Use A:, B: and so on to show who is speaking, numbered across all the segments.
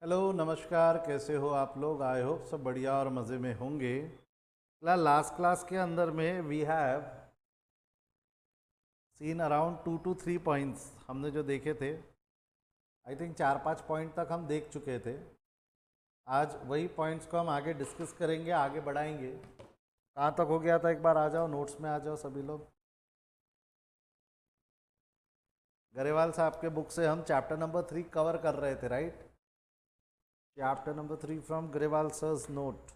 A: Hello नमस्कार, कैसे हो आप लोग? आई होप सब बढ़िया और मज़े में होंगे। लास्ट क्लास के अंदर में we have seen around 2 to 3 points हमने जो देखे थे। आई थिंक 4-5 पॉइंट तक हम देख चुके थे। आज वही पॉइंट्स को हम आगे डिस्कस करेंगे, आगे बढ़ाएंगे। कहाँ तक हो गया था एक बार आ जाओ, नोट्स में आ जाओ सभी लोग। गरेवाल साहब के बुक से हम चैप्टर नंबर 3 कवर कर रहे थे, right? Chapter number 3 from Grewal sir's note.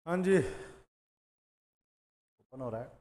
A: हाँ जी, ओपन हो रहा है।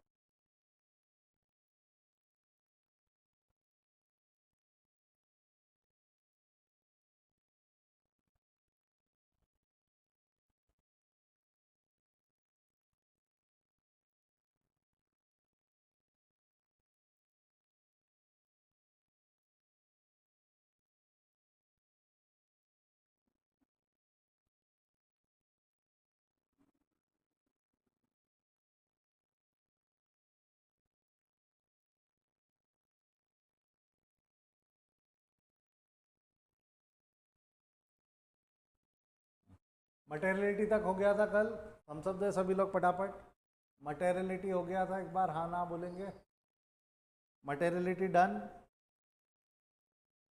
A: मटेरियलिटी तक हो गया था कल। हम सब दे सभी लोग फटाफट। मटेरियलिटी हो गया था एक बार, हाँ ना बोलेंगे? Materiality done.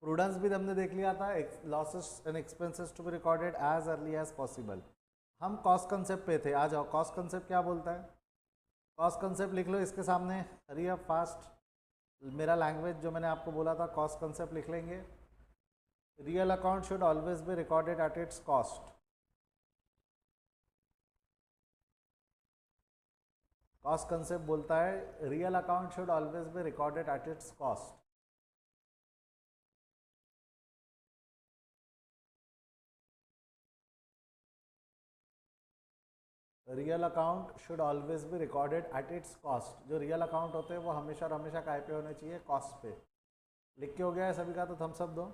A: प्रूडेंस भी हमने देख लिया था। Losses and expenses to be recorded as early as possible. हम कॉस्ट कंसेप्ट पे थे। आ जाओ, कॉस्ट कंसेप्ट क्या बोलता है? कॉस्ट कंसेप्ट लिख लो इसके सामने। Hurry up fast. मेरा लैंग्वेज जो मैंने आपको बोला था, कॉस्ट कंसेप्ट लिख लेंगे। Real account should always B recorded at its cost. Cost concept बोलता है real account should always B recorded at its cost. Real account should always B recorded at its cost. जो real account होते हैं वो हमेशा और हमेशा काय पे होने चाहिए? कॉस्ट पे। लिख के हो गया है सभी का? तो थम्स अप दो।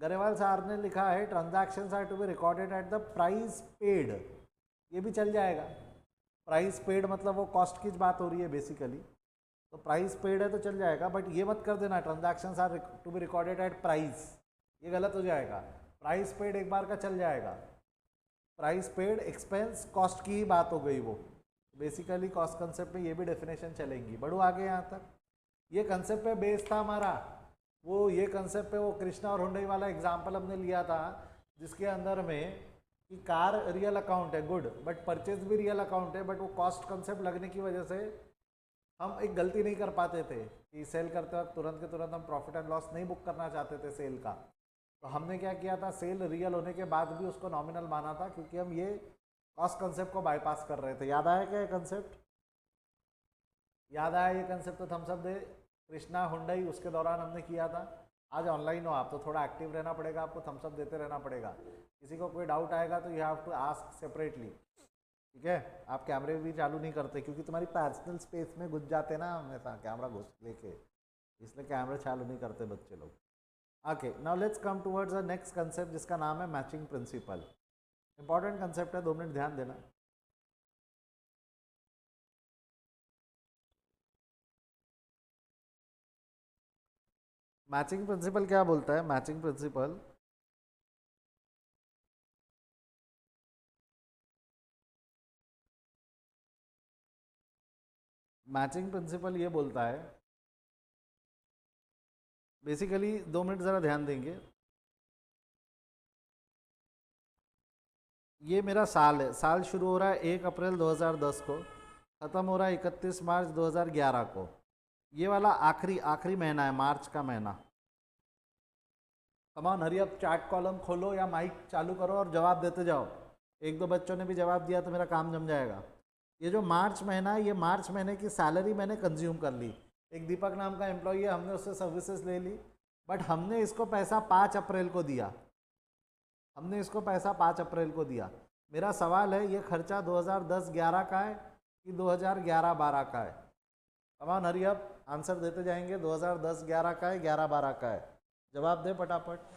A: गरेवाल साहब ने लिखा है transactions are to be recorded at the price paid. ये भी चल जाएगा। प्राइस पेड मतलब वो कॉस्ट की बात हो रही है बेसिकली। तो प्राइस पेड है तो चल जाएगा, बट ये मत कर देना transactions are to be recorded at price. ये गलत हो जाएगा। प्राइस पेड एक बार का चल जाएगा। प्राइस पेड एक्सपेंस कॉस्ट की ही बात हो गई वो। बेसिकली कॉस्ट कंसेप्ट में ये भी डेफिनेशन चलेंगी। बढ़ो आगे यहाँ तक। ये कंसेप्ट पे बेस था हमारा। वो ये कंसेप्ट पे वो कृष्णा और हुंडई वाला एग्जाम्पल हमने लिया था, जिसके अंदर में कि कार रियल अकाउंट है, गुड, बट परचेज भी रियल अकाउंट है, बट वो कॉस्ट कंसेप्ट लगने की वजह से हम एक गलती नहीं कर पाते थे कि सेल करते वक्त तुरंत के तुरंत हम प्रॉफिट एंड लॉस नहीं बुक करना चाहते थे सेल का। तो हमने क्या किया था, सेल रियल होने के बाद भी उसको नॉमिनल माना था, क्योंकि हम ये कॉस्ट कंसेप्ट को बाईपास कर रहे थे। याद आया क्या ये कंसेप्ट? याद आया ये कंसेप्ट? तो थम्स अप दे। कृष्णा हुंडई उसके दौरान हमने किया था। आज ऑनलाइन हो आप तो थोड़ा एक्टिव रहना पड़ेगा आपको, थम्स अप देते रहना पड़ेगा। किसी को कोई डाउट आएगा तो you have to ask separately, ठीक है? आप कैमरे भी चालू नहीं करते क्योंकि तुम्हारी पर्सनल स्पेस में घुस जाते ना हमेशा कैमरा घुस लेके, इसलिए कैमरे चालू नहीं करते बच्चे लोग। Okay, now let's come towards the next concept जिसका नाम है मैचिंग प्रिंसिपल। इंपॉर्टेंट कंसेप्ट है, 2 मिनट ध्यान देना। मैचिंग प्रिंसिपल क्या बोलता है? मैचिंग प्रिंसिपल मैचिंग प्रिंसिपल ये बोलता है बेसिकली, 2 मिनट ज़रा ध्यान देंगे। ये मेरा साल है। साल शुरू हो रहा है 1 अप्रैल 2010 को, ख़त्म हो रहा है 31 मार्च 2011 को। ये वाला आखिरी आखिरी महीना है, मार्च का महीना। कमान हरी, अब चैट कॉलम खोलो या माइक चालू करो और जवाब देते जाओ। एक दो बच्चों ने भी जवाब दिया तो मेरा काम जम जाएगा। ये जो मार्च महीना है, ये मार्च महीने की सैलरी मैंने कंज्यूम कर ली। एक दीपक नाम का एम्प्लॉई है, हमने उससे सर्विसेज ले ली, बट हमने इसको पैसा 5 अप्रैल को दिया, हमने इसको पैसा 5 अप्रैल को दिया। मेरा सवाल है, ये खर्चा 2010-11 का है कि 2011-12 का है? कमान हरी अब आंसर देते जाएंगे। 2010-11 का है, 11-12 का है? जवाब दे फटाफट।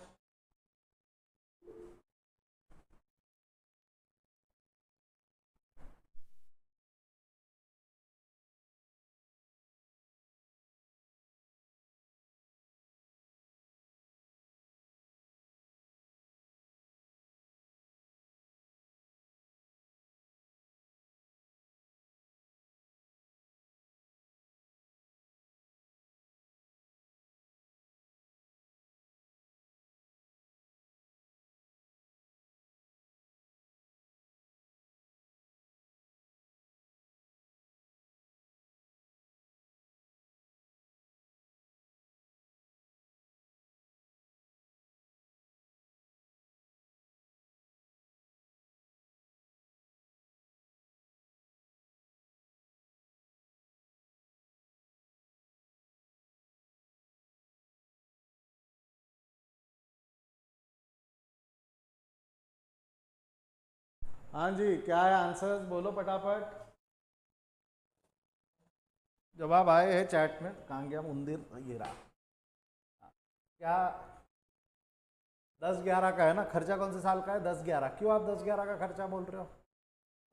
A: हाँ जी, क्या है आंसर, बोलो फटाफट। जवाब आए हैं चैट में, कहाँ गया मुंदिर, ये रहा। क्या 10-11 का है ना खर्चा? कौन से साल का है? 10-11। क्यों आप 10-11 का खर्चा बोल रहे हो?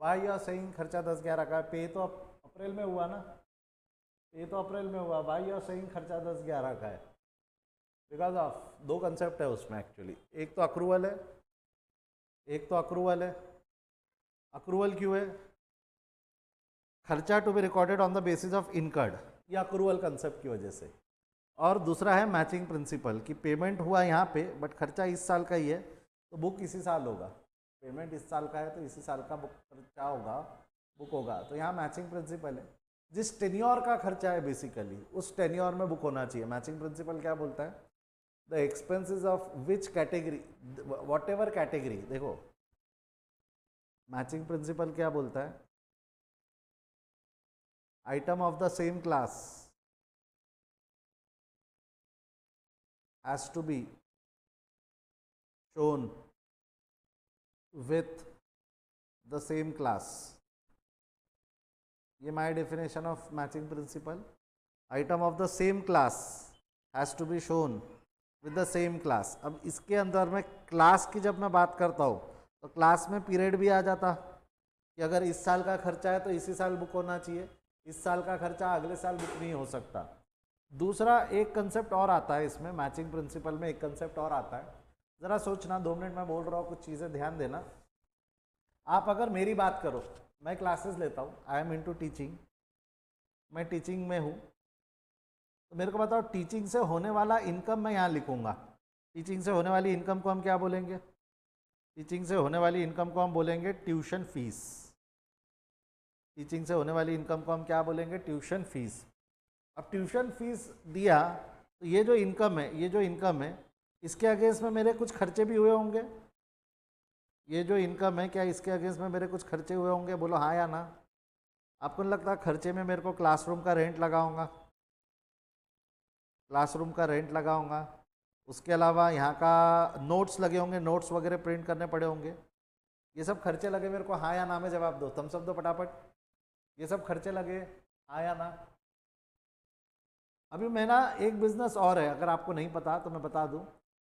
A: वाई या सही खर्चा 10-11 का है? पे तो अप्रैल में हुआ ना, पे तो अप्रैल में हुआ। वाई या सही खर्चा 10-11 का है बिकॉज ऑफ दो कंसेप्ट है उसमें एक्चुअली। एक तो अक्रूवल है, एक तो अक्रूवल है। अक्रूवल क्यों है? खर्चा to be recorded on the basis of incurred, या अक्रूवल कंसेप्ट की वजह से। और दूसरा है मैचिंग प्रिंसिपल, कि पेमेंट हुआ यहाँ पे बट खर्चा इस साल का ही है तो बुक इसी साल होगा। पेमेंट इस साल का है तो इसी साल का बुक खर्चा होगा, बुक होगा। तो यहाँ मैचिंग प्रिंसिपल है, जिस टेन्योर का खर्चा है बेसिकली उस टेन्योर में बुक होना चाहिए। मैचिंग प्रिंसिपल क्या बोलता है? The expenses of which category, what ever category. देखो मैचिंग प्रिंसिपल क्या बोलता है? Item of the same class has to be shown with the same class. ये my definition of matching principle. Item of the same class has to be shown with the same class. अब इसके अंदर में class की जब मैं बात करता हूँ तो क्लास में पीरियड भी आ जाता कि अगर इस साल का खर्चा है तो इसी साल बुक होना चाहिए, इस साल का खर्चा अगले साल बुक नहीं हो सकता। दूसरा एक कंसेप्ट और आता है इसमें, मैचिंग प्रिंसिपल में एक कंसेप्ट और आता है, ज़रा सोचना, 2 मिनट में बोल रहा हूँ, कुछ चीज़ें ध्यान देना। आप अगर मेरी बात करो, मैं क्लासेस लेता हूँ, आई एम इनटू टीचिंग, मैं टीचिंग में हूँ, तो मेरे को बताओ टीचिंग से होने वाला इनकम मैं यहाँ लिखूँगा। टीचिंग से होने वाली इनकम को हम क्या बोलेंगे? टीचिंग से होने वाली इनकम को हम बोलेंगे ट्यूशन फीस। टीचिंग से होने वाली इनकम को हम क्या बोलेंगे? Tuition fees. अब ट्यूशन फीस दिया तो ये जो इनकम है, ये जो इनकम है इसके अगेंस्ट में मेरे कुछ खर्चे भी हुए होंगे। ये जो इनकम है क्या इसके अगेंस्ट में मेरे कुछ खर्चे हुए होंगे? बोलो हाँ या ना। आपको नहीं लगता खर्चे में मेरे को क्लासरूम का रेंट लगाऊंगा, क्लासरूम का रेंट लगाऊंगा, उसके अलावा यहाँ का नोट्स लगे होंगे, नोट्स वगैरह प्रिंट करने पड़े होंगे, ये सब खर्चे लगे मेरे को, हाँ या ना में जवाब दो, थम्स अप दो फटाफट। ये सब खर्चे लगे, हाँ या ना? अभी मेरा एक बिज़नेस और है, अगर आपको नहीं पता तो मैं बता दूं,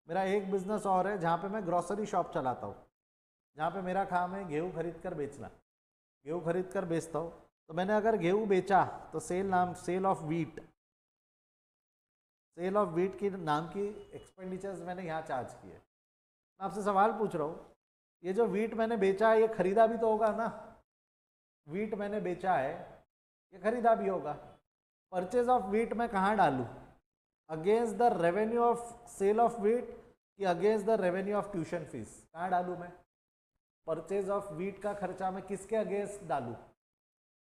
A: मेरा एक बिज़नेस और है जहाँ पे मैं ग्रॉसरी शॉप चलाता हूँ, जहाँ पे मेरा काम है गेहूँ खरीद कर बेचना, गेहूँ खरीद कर बेचता हूँ। तो मैंने अगर गेहूँ बेचा तो sale of wheat, sale of wheat की नाम की एक्सपेंडिचर्स मैंने यहाँ चार्ज किए। मैं आपसे सवाल पूछ रहा हूँ, ये जो वीट मैंने बेचा है ये खरीदा भी तो होगा ना? वीट मैंने बेचा है, ये खरीदा भी होगा। परचेज ऑफ वीट मैं कहाँ डालूँ? Against the revenue of sale of wheat कि against the revenue of tuition fees? कहाँ डालूँ मैं? परचेज ऑफ वीट का खर्चा मैं किसके अगेंस्ट डालूँ?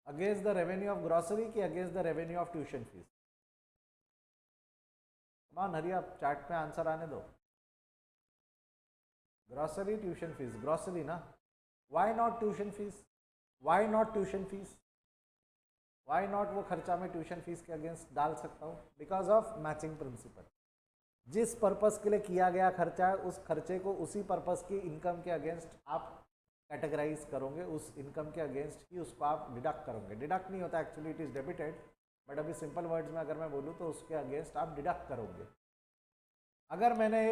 A: Against the revenue of grocery कि against the revenue of tuition fees? Come on Hari आप चैट पे आंसर आने दो। ग्रॉसरी ट्यूशन फीस, ग्रॉसरी ना। Why not tuition fees? Why not tuition fees? Why not वो खर्चा मैं ट्यूशन फीस के अगेंस्ट डाल सकता हूँ? Because of matching principal. जिस पर्पस के लिए किया गया खर्चा है उस खर्चे को उसी पर्पस की इनकम के अगेंस्ट आप कैटेगराइज करोगे, उस इनकम के अगेंस्ट ही उसको आप डिडक्ट करोगे। डिडक्ट नहीं होता actually, it is debited, but अभी सिंपल वर्ड्स में अगर मैं बोलूँ तो उसके अगेंस्ट आप डिडक्ट करोगे। अगर मैंने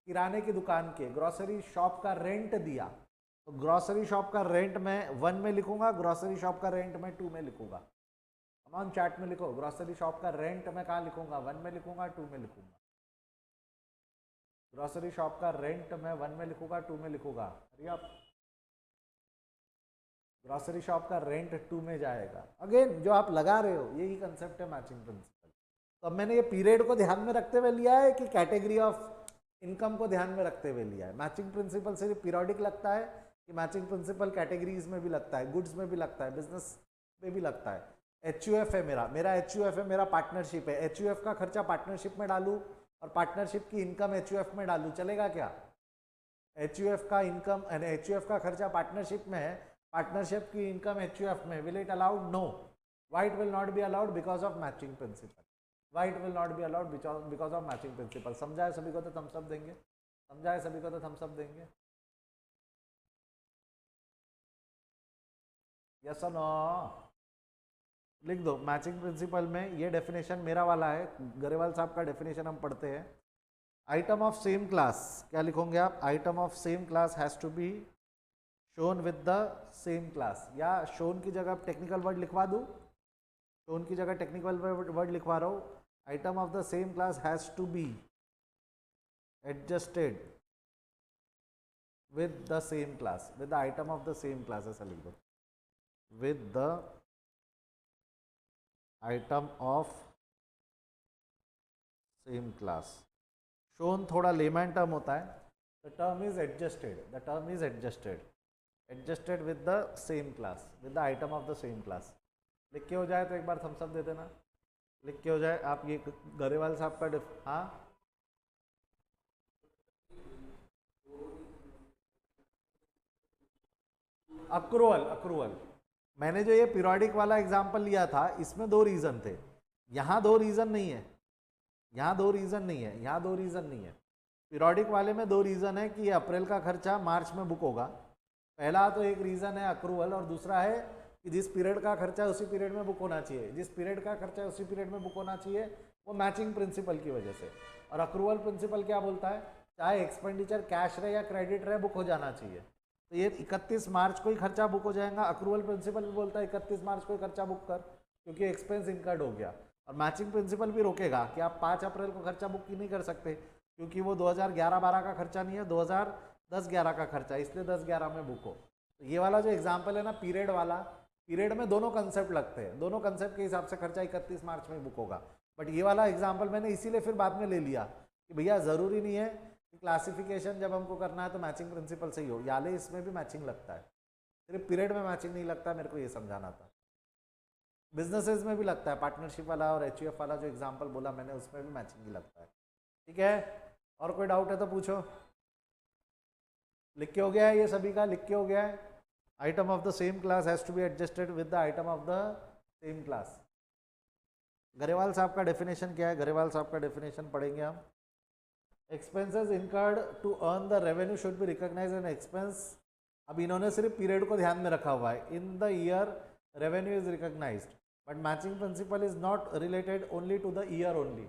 A: किराने की दुकान के ग्रॉसरी शॉप का रेंट दिया तो ग्रॉसरी शॉप का रेंट मैं 1 में लिखूंगा, ग्रॉसरी शॉप का रेंट मैं 2 में लिखूंगा। अमाउंट चार्ट में लिखो, ग्रॉसरी शॉप का रेंट मैं कहाँ लिखूंगा? 1 में लिखूंगा, 2 में लिखूंगा। ग्रॉसरी शॉप का रेंट मैं 1 में लिखूंगा, 2 में लिखूंगा। अरे आप ग्रॉसरी शॉप का रेंट 2 में जाएगा। अगेन जो आप लगा रहे हो यही कंसेप्ट है मैचिंग प्रिंसिपल। तो अब मैंने ये पीरियड को ध्यान में रखते हुए लिया है कि कैटेगरी ऑफ इनकम को ध्यान में रखते हुए लिया है? मैचिंग प्रिंसिपल सिर्फ पीरियोडिक लगता है कि मैचिंग प्रिंसिपल कैटेगरीज में भी लगता है, गुड्स में भी लगता है, बिजनेस में भी लगता है? HUF है मेरा HUF है, मेरा पार्टनरशिप है। HUF का खर्चा पार्टनरशिप में डालूं और पार्टनरशिप की इनकम HUF में डालूं, चलेगा क्या? HUF का इनकम HUF का खर्चा पार्टनरशिप में है, पार्टनरशिप की इनकम HUF में, will it allowed? No. Why it will not be allowed? Because of matching principle. Why it will not be allowed? Because of matching principle. समझा है सभी को तो थम्स अप देंगे? समझा है सभी को तो थम्स अप देंगे? यस और नो? लिख दो मैचिंग प्रिंसिपल में ये डेफिनेशन मेरा वाला है, गरेवाल साहब का डेफिनेशन हम पढ़ते हैं। आइटम ऑफ सेम क्लास, क्या लिखोगे आप? Item of same class has to be shown with the same class, या शोन की जगह टेक्निकल वर्ड लिखवा दूँ? शोन की जगह टेक्निकल वर्ड लिखवा रहा हूँ। Item of the same class has to be adjusted with the same class, with the item of the same class, ऐसा लिख दो, with the item of same class. Shown थोड़ा लेमैन टर्म होता है, the term is adjusted, the term is adjusted, adjusted with the same class, with the item of the same class. लिख के हो जाए तो एक बार थम्स अप दे देना। लिख के हो जाए आप, ये गरेवाल साहब का हाँ अक्रूवल, अक्रूवल। मैंने जो ये पीरियोडिक वाला एग्जांपल लिया था इसमें 2 रीज़न थे, यहाँ 2 रीज़न नहीं है, यहाँ 2 रीज़न नहीं है, यहाँ 2 रीज़न नहीं है। पीरियोडिक वाले में 2 रीज़न है कि ये अप्रैल का खर्चा मार्च में बुक होगा। पहला तो एक रीज़न है अक्रूवल, और दूसरा है कि जिस पीरियड का खर्चा उसी पीरियड में बुक होना चाहिए, जिस पीरियड का खर्चा उसी पीरियड में बुक होना चाहिए, वो मैचिंग प्रिंसिपल की वजह से। और अक्रूवल प्रिंसिपल क्या बोलता है? चाहे एक्सपेंडिचर कैश रहे या क्रेडिट रहे, बुक हो जाना चाहिए। तो ये 31 मार्च को ही खर्चा बुक हो जाएगा। अक्रूवल प्रिंसिपल भी बोलता है 31 मार्च को ही खर्चा बुक कर, क्योंकि एक्सपेंस इनकर्ड हो गया। और मैचिंग प्रिंसिपल भी रोकेगा कि आप 5 अप्रैल को खर्चा बुक नहीं कर सकते, क्योंकि वो 2011-12 का खर्चा नहीं है, 2010-11 का खर्चा, इसलिए 10-11 में बुक हो। तो ये वाला जो एग्जाम्पल है ना पीरियड वाला, पीरियड में दोनों कंसेप्ट लगते हैं, दोनों कंसेप्ट के हिसाब से खर्चा 31 मार्च में बुक होगा। बट ये वाला एग्जाम्पल मैंने इसीलिए फिर बाद में ले लिया कि भैया ज़रूरी नहीं है कि क्लासिफिकेशन जब हमको करना है तो मैचिंग प्रिंसिपल से ही हो, याले इसमें भी मैचिंग लगता है, सिर्फ पीरियड में मैचिंग नहीं लगता। मेरे को ये समझाना था। बिजनेसेस में भी लगता है, पार्टनरशिप वाला और HUF वाला जो एग्जाम्पल बोला मैंने उसमें भी मैचिंग ही लगता है। ठीक है, और कोई डाउट है तो पूछो। लिख के हो गया है ये सभी का? लिख के हो गया है? Item of the same class has to be adjusted with the item of the same class. Grewal साहब का डेफिनेशन क्या है? गरेवाल साहब का डेफिनेशन पढ़ेंगे हम। Expenses incurred to earn the revenue should be recognised an expense. अब इन्होंने सिर्फ पीरियड को ध्यान में रखा हुआ है, in the year revenue is recognised, but matching principle is not related only to the year only.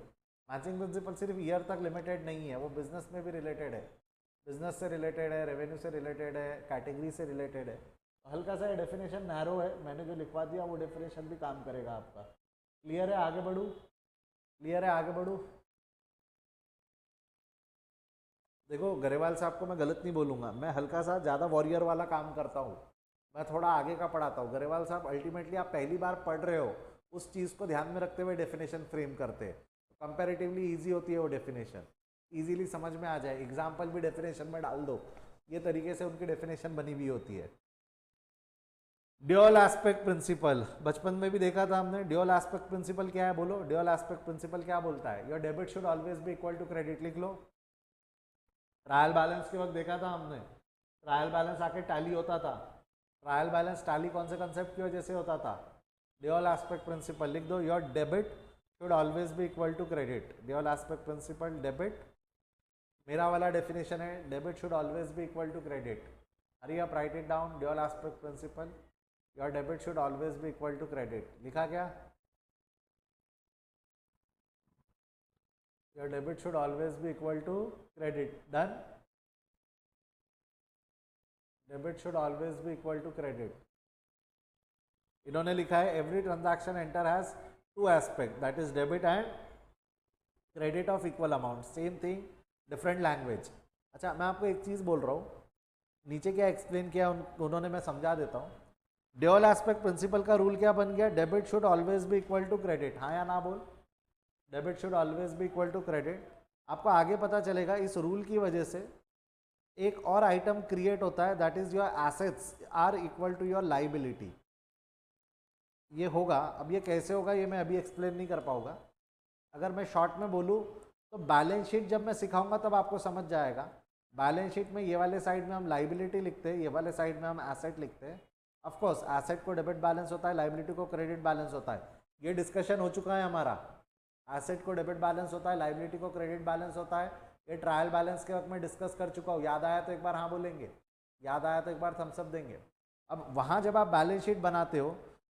A: Matching principle सिर्फ ईयर तक लिमिटेड नहीं है, वो बिजनेस में भी रिलेटेड है, बिजनेस से रिलेटेड है, रेवेन्यू से रिलेटेड है, कैटेगरी से रिलेटेड है। हल्का सा डेफिनेशन नैरो है, मैंने जो लिखवा दिया वो डेफिनेशन भी काम करेगा आपका। क्लियर है? आगे बढ़ूँ? क्लियर है? आगे बढ़ूँ? देखो गरेवाल साहब को मैं गलत नहीं बोलूँगा, मैं हल्का सा ज़्यादा वॉरियर वाला काम करता हूँ, मैं थोड़ा आगे का पढ़ाता हूँ। गरेवाल साहब अल्टीमेटली आप पहली बार पढ़ रहे हो, उस चीज़ को ध्यान में रखते हुए डेफिनेशन फ्रेम करते हैं, तो कंपैरेटिवली ईजी होती है वो डेफिनेशन, ईजिली समझ में आ जाए। एग्जाम्पल भी डेफिनेशन में डाल दो, ये तरीके से उनकी डेफिनेशन बनी हुई होती है। ड्यूअल एस्पेक्ट प्रिंसिपल बचपन में भी देखा था हमने। ड्यूअल एस्पेक्ट प्रिंसिपल क्या है? बोलो, ड्यूअल एस्पेक्ट प्रिंसिपल क्या बोलता है? Your debit should always be equal to credit, लिख लो। ट्रायल बैलेंस के वक्त देखा था हमने, ट्रायल बैलेंस आके टैली होता था। ट्रायल बैलेंस टैली कौन से कंसेप्ट की वजह से होता था? ड्यूअल एस्पेक्ट प्रिंसिपल लिख दो, your debit should always be equal to credit. Dual aspect principle debit, मेरा वाला डेफिनेशन है debit should always be equal to credit. Hari आप write it down, dual aspect principle, your debit should always be equal to credit. लिखा क्या? Your debit should always be equal to credit. Done. Debit should always be equal to credit. इन्होंने लिखा है every transaction enter has two aspect, that is debit and credit of equal amount. Same thing, different language. अच्छा, मैं आपको एक चीज़ बोल रहा हूँ, नीचे क्या एक्सप्लेन किया उन्होंने, मैं समझा देता हूँ। ड्यूअल एस्पेक्ट प्रिंसिपल का रूल क्या बन गया? Debit should always be equal to credit. हाँ या ना बोल? Debit should always be equal to credit. आपको आगे पता चलेगा इस रूल की वजह से एक और आइटम क्रिएट होता है, that is your assets are equal to your liability. ये होगा, अब ये कैसे होगा ये मैं अभी एक्सप्लेन नहीं कर पाऊंगा। अगर मैं शॉर्ट में बोलूँ तो बैलेंस शीट जब मैं सिखाऊंगा तब आपको समझ जाएगा। बैलेंस शीट में ये वाले साइड में हम लाइबिलिटी लिखते हैं, ये वाले साइड में हम एसेट लिखते हैं। ऑफ कोर्स एसेट को डेबिट बैलेंस होता है, लाइबिलिटी को क्रेडिट बैलेंस होता है। ये डिस्कशन हो चुका है हमारा। एसेट को डेबिट बैलेंस होता है, लाइबिलिटी को क्रेडिट बैलेंस होता है। ये ट्रायल बैलेंस के वक्त मैं डिस्कस कर चुका हूँ। याद आया तो एक बार हाँ बोलेंगे, याद आया तो एक बार थम्स अप देंगे। अब वहाँ जब आप बैलेंस शीट बनाते हो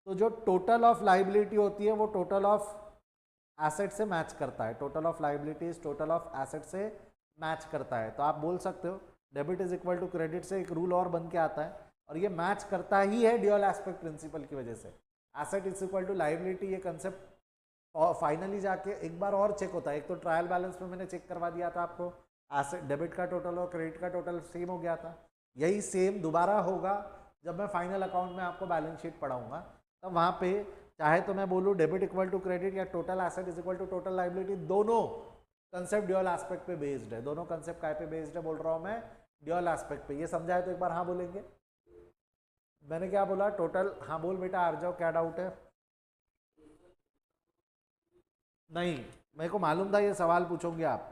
A: तो जो टोटल ऑफ लाइबिलिटी होती है वो टोटल ऑफ एसेट से मैच करता है। Total of liabilities total of asset से मैच करता है। तो आप बोल सकते हो debit is equal to credit से एक रूल और बन के आता है, और ये मैच करता ही है ड्यूअल एस्पेक्ट प्रिंसिपल की वजह से। Asset is equal to liability, ये कंसेप्ट और फाइनली जाके एक बार और चेक होता है। एक तो ट्रायल बैलेंस में मैंने चेक करवा दिया था आपको, एसेट डेबिट का टोटल और क्रेडिट का टोटल सेम हो गया था। यही सेम दोबारा होगा जब मैं फाइनल अकाउंट में आपको बैलेंस शीट पढ़ाऊंगा। तब वहाँ पे चाहे तो मैं बोलूँ डेबिट इक्वल टू क्रेडिट या total asset is equal to total liability, दोनों कंसेप्ट ड्यूअल एस्पेक्ट पे बेस्ड है। दोनों कंसेप्ट काय पे बेस्ड है बोल रहा हूँ मैं? ड्यूअल एस्पेक्ट पे। ये समझा है तो एक बार हाँ बोलेंगे। मैंने क्या बोला? टोटल। हाँ बोल बेटा, आ जाओ, क्या डाउट है? नहीं, मेरे को मालूम था ये सवाल पूछोगे आप।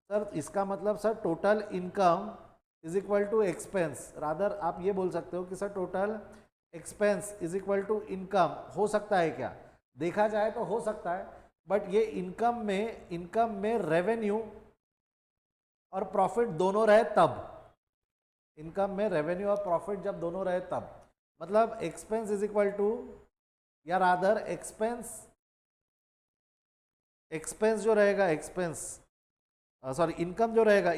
A: सर इसका मतलब sir total income is equal to expense, rather आप ये बोल सकते हो कि sir total expense is equal to income. हो सकता है क्या? देखा जाए तो हो सकता है, बट ये इनकम में रेवेन्यू और प्रॉफिट दोनों रहे तब। इनकम में रेवेन्यू और प्रॉफिट जब दोनों रहे तब, मतलब एक्सपेंस इज इक्वल टू, या रादर एक्सपेंस जो रहेगा, सॉरी इनकम जो रहेगा,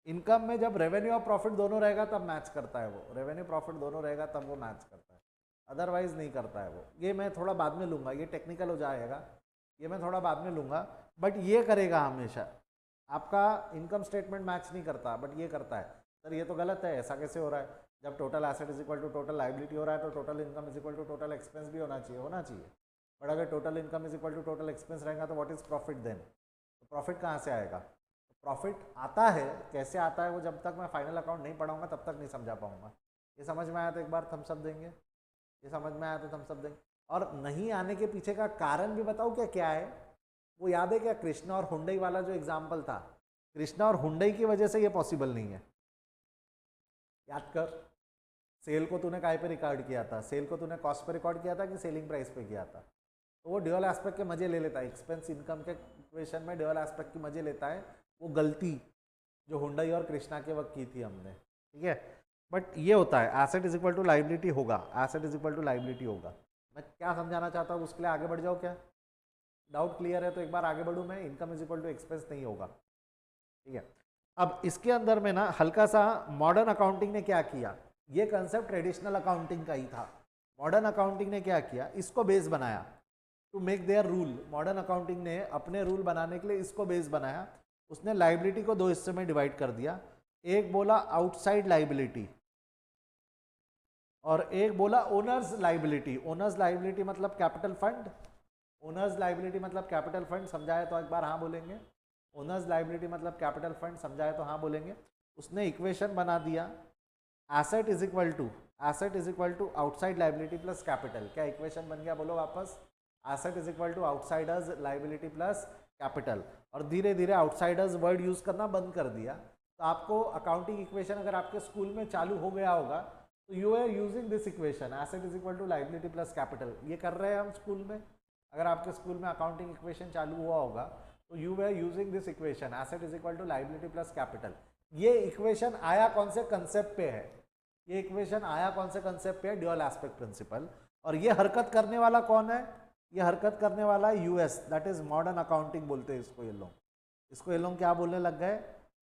A: इनकम में जब रेवेन्यू और प्रॉफिट दोनों रहेगा तब मैच करता है वो। रेवेन्यू प्रॉफिट दोनों रहेगा तब वो मैच करता है, अदरवाइज नहीं करता है वो। ये मैं थोड़ा बाद में लूँगा, ये टेक्निकल हो जाएगा, ये मैं थोड़ा बाद में लूँगा। बट ये करेगा हमेशा। आपका इनकम स्टेटमेंट मैच नहीं करता, बट ये करता है। सर ये तो गलत है, ऐसा कैसे हो रहा है? जब total asset is equal to total liability हो रहा है तो total income is equal to total expense भी होना चाहिए। बट अगर total income is equal to total expense रहेगा तो व्हाट इज प्रॉफिट देन? तो प्रॉफिट कहाँ से आएगा? प्रॉफिट आता है, कैसे आता है वो जब तक मैं फाइनल अकाउंट नहीं पढ़ाऊंगा तब तक नहीं समझा पाऊंगा। ये समझ में आया तो एक बार थम्स अप देंगे, ये समझ में आया तो थम्स अप देंगे। और नहीं आने के पीछे का कारण भी बताओ क्या क्या है? वो याद है क्या? कृष्णा और हुंडई वाला जो एग्जाम्पल था, कृष्णा और हुंडई की वजह से ये पॉसिबल नहीं है। याद कर, सेल को तूने काय पे रिकॉर्ड किया था? सेल को तूने कॉस्ट पे रिकॉर्ड किया था कि सेलिंग प्राइस पे किया था? तो वो ड्यूअल एस्पेक्ट के मजे ले लेता है। एक्सपेंस इनकम के इक्वेशन में ड्यूअल एस्पेक्ट की मजे लेता है। वो गलती जो हुंडई और कृष्णा के वक्त की थी हमने, ठीक है। बट ये होता है, asset is equal to liability होगा, asset is equal to liability होगा। मैं क्या समझाना चाहता हूँ उसके लिए आगे बढ़ जाओ क्या? डाउट क्लियर है तो एक बार आगे बढ़ूँ मैं? Income is equal to expense नहीं होगा, ठीक है। अब इसके अंदर में ना हल्का सा मॉडर्न अकाउंटिंग ने क्या किया, ये कंसेप्ट ट्रेडिशनल अकाउंटिंग का ही था। मॉडर्न अकाउंटिंग ने क्या किया, इसको बेस बनाया to make their rule. Modern accounting ने अपने रूल बनाने के लिए इसको बेस बनाया। उसने लाइबिलिटी को दो हिस्से में डिवाइड कर दिया। एक बोला आउटसाइड लाइबिलिटी और एक बोला ओनर्स लाइबिलिटी। ओनर्स लाइबिलिटी मतलब कैपिटल फंड, ओनर्स लाइबिलिटी मतलब कैपिटल फंड। समझाए तो एक बार हाँ बोलेंगे? ओनर्स लाइबिलिटी मतलब कैपिटल फंड, समझाए तो हाँ बोलेंगे? उसने इक्वेशन बना दिया, asset is equal to outside liability plus capital. क्या इक्वेशन बन गया बोलो वापस? Asset is equal to outsiders liability plus capital. और धीरे धीरे आउटसाइडर्स वर्ड यूज करना बंद कर दिया। तो आपको अकाउंटिंग इक्वेशन अगर आपके स्कूल में चालू हो गया होगा तो you are using this equation asset is equal to liability plus capital, ये कर रहे हैं हम स्कूल में। अगर आपके स्कूल में अकाउंटिंग इक्वेशन चालू हुआ होगा तो you are using this equation asset is equal to liability plus capital. ये इक्वेशन आया कौन से कंसेप्ट पे है, ये इक्वेशन आया कौन से कंसेप्ट पे है, ड्यूअल एस्पेक्ट प्रिंसिपल। और ये हरकत करने वाला कौन है, ये हरकत करने वाला है US, that is modern accounting बोलते हैं इसको ये लोग। इसको ये लोग क्या बोलने लग गए,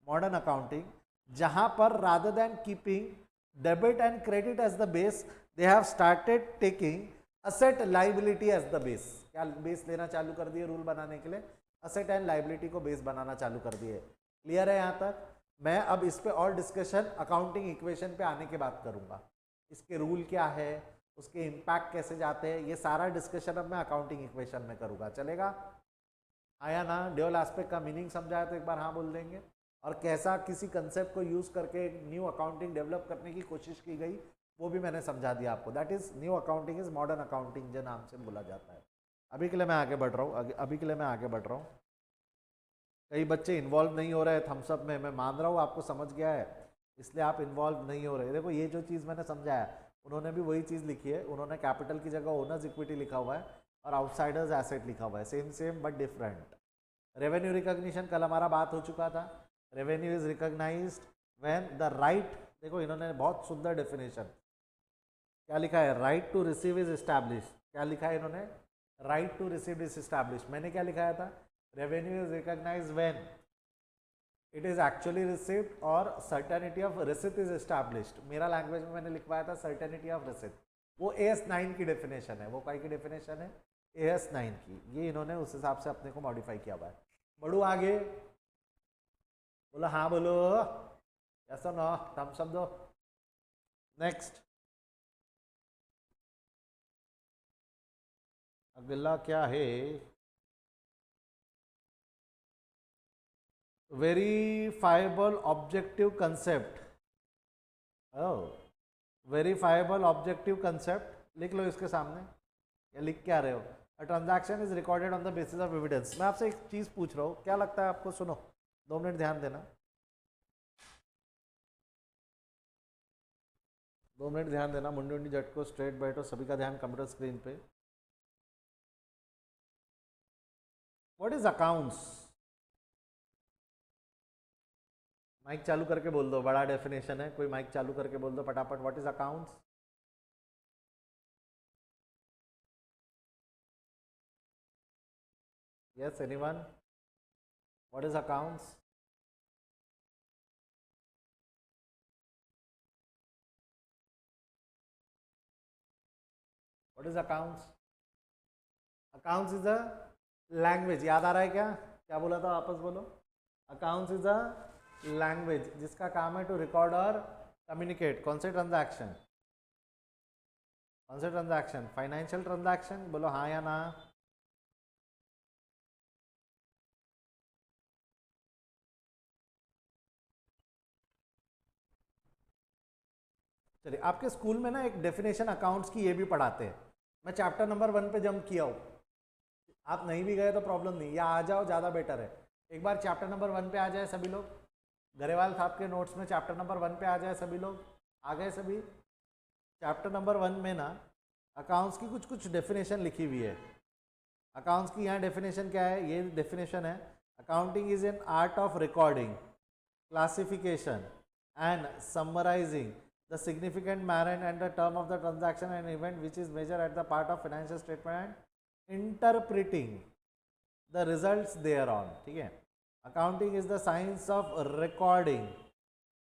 A: मॉडर्न अकाउंटिंग, जहां पर rather than keeping debit and credit as the base they have started taking asset liability as the base. क्या बेस लेना चालू कर दिए रूल बनाने के लिए, असेट एंड लाइबिलिटी को बेस बनाना चालू कर दिए। क्लियर है यहाँ तक? मैं अब इस पे और डिस्कशन अकाउंटिंग इक्वेशन पे आने के बाद करूंगा, इसके रूल क्या है, उसके इम्पैक्ट कैसे जाते हैं, ये सारा डिस्कशन अब मैं अकाउंटिंग इक्वेशन में करूंगा। चलेगा? आया ना? ड्यूअल एस्पेक्ट का मीनिंग समझाया तो एक बार हाँ बोल देंगे, और कैसा किसी कंसेप्ट को यूज करके न्यू अकाउंटिंग डेवलप करने की कोशिश की गई वो भी मैंने समझा दिया आपको। That is new accounting is modern accounting जो नाम से बोला जाता है। अभी के लिए मैं आगे बढ़ रहा हूँ, अभी के लिए मैं आगे बढ़ रहा हूँ। कई बच्चे इन्वॉल्व नहीं हो रहे थम्सअप में, मैं मान रहा हूँ आपको समझ गया है, इसलिए आप इन्वॉल्व नहीं हो रहे। देखो ये जो चीज़ मैंने समझाया उन्होंने भी वही चीज़ लिखी है, उन्होंने कैपिटल की जगह ओनर्स इक्विटी लिखा हुआ है और आउटसाइडर्स एसेट लिखा हुआ है, same same but different. Revenue recognition कल हमारा बात हो चुका था, revenue is recognized when the right, देखो इन्होंने बहुत सुंदर डेफिनेशन क्या लिखा है, right to receive is establish. क्या लिखा है इन्होंने, right to receive is establish. मैंने क्या लिखाया था, revenue is recognized when it is actually received और certainty of receipt is established. मेरा लैंग्वेज में मैंने लिखवाया था सर्टेनिटी ऑफ रिसिप्ट, वो AS9 की डेफिनेशन है, वो काय की डेफिनेशन है, AS9 की। ये इन्होंने उस हिसाब से अपने को मॉडिफाई किया हुआ है। बढ़ू आगे, बोलो हाँ बोलो, ऐसा ना थम्स अप दो। नेक्स्ट अगला क्या है, verifiable objective concept. Verifiable objective concept लिख लो इसके सामने, या लिख क्या रहे हो, a transaction is recorded on the basis of evidence. मैं आपसे एक चीज पूछ रहा हूँ, क्या लगता है आपको, सुनो 2 मिनट ध्यान देना, 2 मिनट ध्यान देना, मुंडी मुंडी झटको, स्ट्रेट बैठो, सभी का ध्यान कंप्यूटर स्क्रीन पे। व्हाट इज अकाउंट्स, माइक चालू करके बोल दो, बड़ा डेफिनेशन है, कोई माइक चालू करके बोल दो फटाफट, what is accounts. Yes anyone, what is accounts. What is accounts, accounts is a language, याद आ रहा है क्या, क्या बोला था वापस बोलो, अकाउंट्स इज अ लैंग्वेज जिसका काम है टू रिकॉर्ड और कम्युनिकेट। कौन से ट्रांजैक्शन, कौन से ट्रांजैक्शन, फाइनेंशियल ट्रांजैक्शन, बोलो हाँ या ना। चलिए, आपके स्कूल में ना एक डेफिनेशन अकाउंट्स की ये भी पढ़ाते हैं, मैं चैप्टर नंबर 1 पे जंप किया हूँ, आप नहीं भी गए तो प्रॉब्लम नहीं, या आ जाओ ज़्यादा बेटर है। एक बार चैप्टर नंबर 1 पे आ जाए सभी लोग, गरेवाल साहब के नोट्स में चैप्टर नंबर 1 पे आ जाए सभी लोग, आ गए सभी। चैप्टर नंबर 1 में ना अकाउंट्स की कुछ कुछ डेफिनेशन लिखी हुई है। अकाउंट्स की यहाँ डेफिनेशन क्या है, ये डेफिनेशन है, accounting is an art of recording, classification and summarising the significant manner and the term of the transaction and event which is measured at the part of financial statement and interpreting the results thereon। ठीक है, accounting is the science of recording,